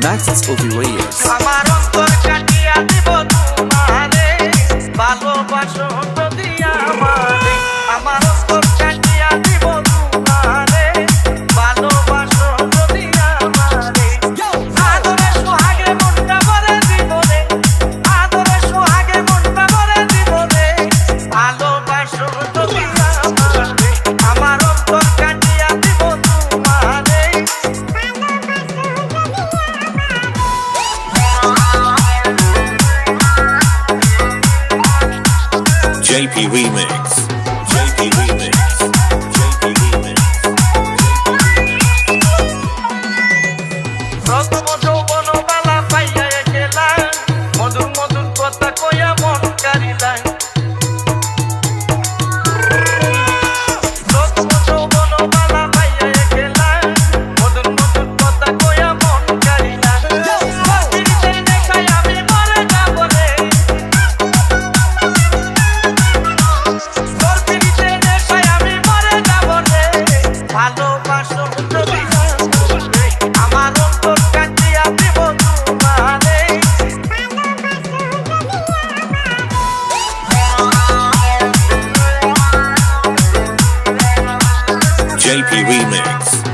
Maxis Obi Reyes. আমার অন্তর কাটিয়া দিব তোমারে ভালোবাসো যদি আমারে আমার অন্তর কাটিয়া দিব তোমারে ভালোবাসো যদি আমারে আদরে সোহাগে মনটা ভরে দিব রে আদরে সোহাগে মনটা ভরে দিব রে ভালোবাসো যদি আমারে আমার অন্তর কাটিয়া দিব তোমারে JP Remix. JP Remix. JP Remix. প্রথম যৌবন বালা পাইয়া গেলা মধুর মধুর কথা কইয়া মন কারিলা প্রথম যৌবন বালা পাইয়া গেলা মধুর মধুর কথা কইয়া মন কারিলা প্রতিদিন দেখাই আমি মরে যাব রে প্রতিদিন দেখাই আমি মরে যাব রে ভালোবাসো যদি আমার অন্তর কাটিয়া দিব তোমারে JP Remix.